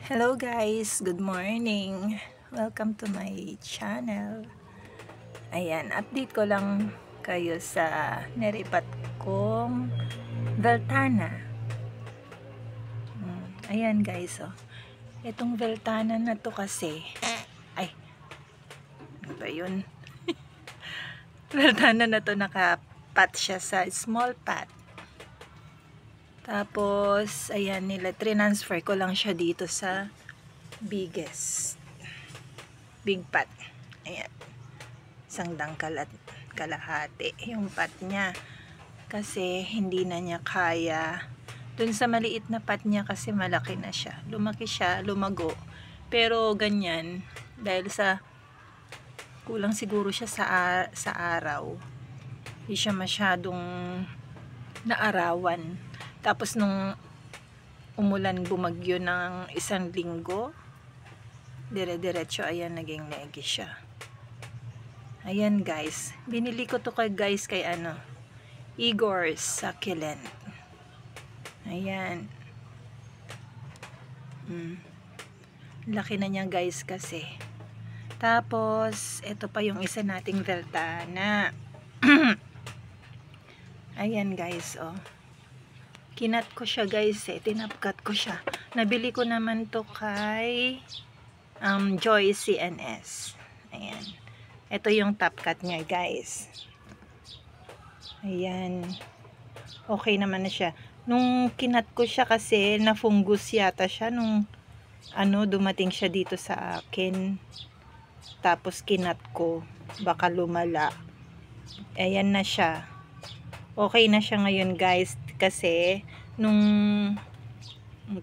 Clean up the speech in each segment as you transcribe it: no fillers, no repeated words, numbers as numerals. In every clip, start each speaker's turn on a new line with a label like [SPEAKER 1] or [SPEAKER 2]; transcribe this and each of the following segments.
[SPEAKER 1] Hello guys, good morning. Welcome to my channel. Ayan, update ko lang kayo sa naripat kong Veltana. Ayan guys, oh. Itong Veltana na to kasi, ay, ano ba yun? Veltana na to nakapat siya sa small pot. Tapos, ayan, transfer ko lang siya dito sa biggest. Big pot. Ayan. Isang dangkal at kalahati yung pot niya. Kasi, hindi na niya kaya. Dun sa maliit na pot niya kasi malaki na siya. Lumaki siya, lumago. Pero, ganyan. Dahil sa kulang siguro siya sa araw. Hindi siya masyadong naarawan. Tapos nung umulan bumagyo ng 1 linggo, dire-diretso ayan naging negi siya. Ayan guys, binili ko to kay Igor's Succulent. Ayan. Laki na niya guys kasi. Tapos, ito pa yung isa nating Veltana. Ayan guys, oh. Kinat ko siya guys tinapkat ko siya. Nabili ko naman to kay Joy CNS. Ayan. Ito yung top cut niya guys. Ayan. Okay naman na siya. Nung kinat ko siya kasi na-fungus yata siya nung dumating siya dito sa akin. Tapos kinat ko. Baka lumala. Ayan na siya. Okay na siya ngayon guys. Kasi nung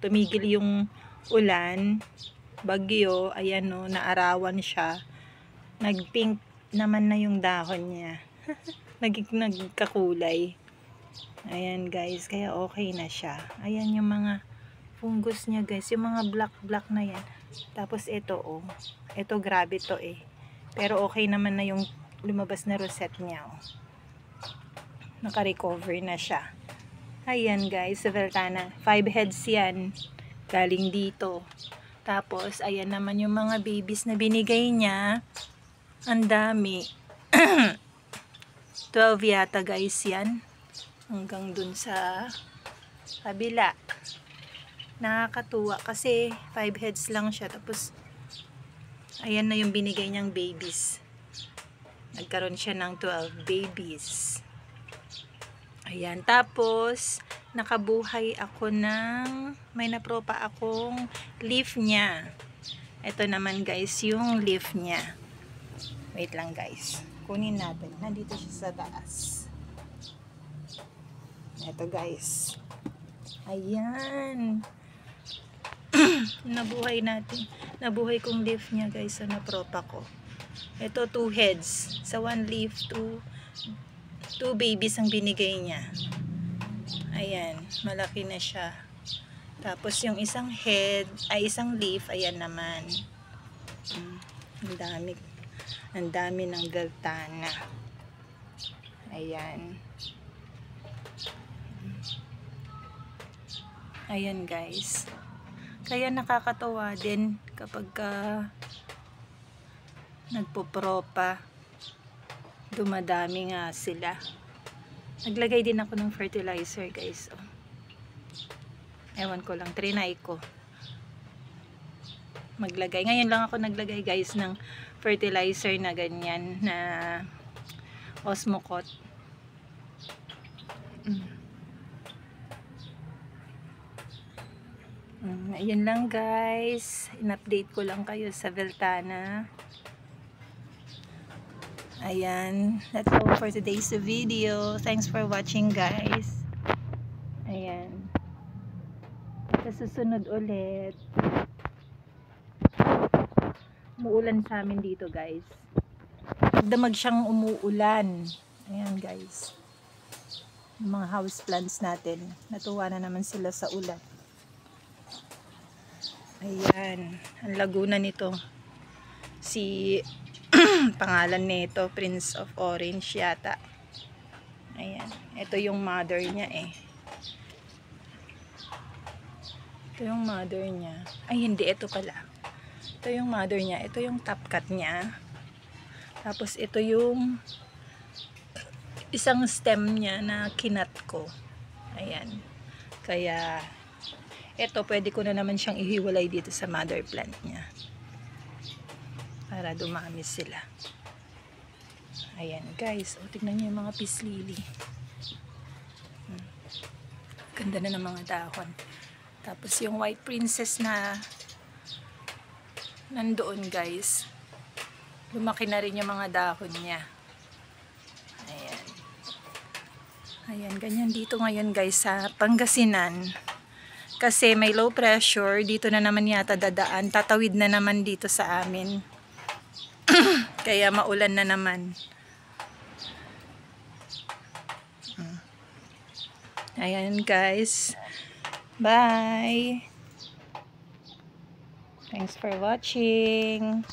[SPEAKER 1] tumigil yung ulan, bagyo, ayan no, naarawan siya. Nagpink naman na yung dahon niya. Nagkakulay. Ayan guys, kaya okay na siya. Ayan yung mga fungus niya guys, yung mga black na yan. Tapos ito oh, ito grabe to eh. Pero okay naman na yung lumabas na rosette niya oh. Naka-recover na siya. Ayan guys, sa Veltana. 5 heads yan. Galing dito. Tapos, ayan naman yung mga babies na binigay niya. Ang dami. 12 yata guys yan. Hanggang dun sa kabila. Nakakatuwa kasi 5 heads lang siya. Tapos, ayan na yung binigay niyang babies. Nagkaroon siya ng 12 babies. Ayan, tapos nakabuhay ako ng may napropa akong leaf niya. Ito naman guys yung leaf niya. Wait lang guys, kunin natin. Nandito siya sa taas. Ito guys. Ayan. Nabuhay natin. Nabuhay kong leaf niya guys sa napropa ko. Ito 2 heads. Sa 1 leaf 2 babies ang binigay niya. Ayan, malaki na siya. Tapos yung isang head, ay isang leaf, ayan naman. Ang dami ng Veltana. Ayan. Ayan guys. Kaya nakakatawa din kapag nagpopropa. Dumadami nga sila. Naglagay din ako ng fertilizer guys. Oh. Ewan ko lang, trinay ko maglagay. Ngayon lang ako naglagay guys ng fertilizer na ganyan na Osmocote. Ayun lang guys. In-update ko lang kayo sa Veltana. Ayan, that's all for today's video. Thanks for watching guys. Ayan. Sa susunod ulit. Umuulan sa amin dito guys. Magdamag siyang umuulan. Ayan guys. Yung mga house plants natin. Natuwa na naman sila sa ulan. Ayan. Ang laguna nito. Si pangalan nito Prince of Orange yata. Ayan, ito yung mother niya eh. Ito Ito yung mother niya. Ay, hindi. Ito pala. Ito yung mother niya. Ito yung top cut niya. Tapos, ito yung isang stem niya na kinat ko. Ayan. Kaya, ito, pwede ko na naman siyang ihiwalay dito sa mother plant niya. Para dumami sila. Ayan, guys. O, tignan niyo yung mga peace lily. Ganda na ng mga dahon. Tapos yung white princess na nandoon, guys. Lumaki na rin yung mga dahon niya. Ayan. Ayan, ganyan dito ngayon, guys, sa Pangasinan. Kasi may low pressure. Dito na naman yata dadaan. Tatawid na naman dito sa amin. Kaya maulan na naman. Ayan, guys. Bye! Thanks for watching.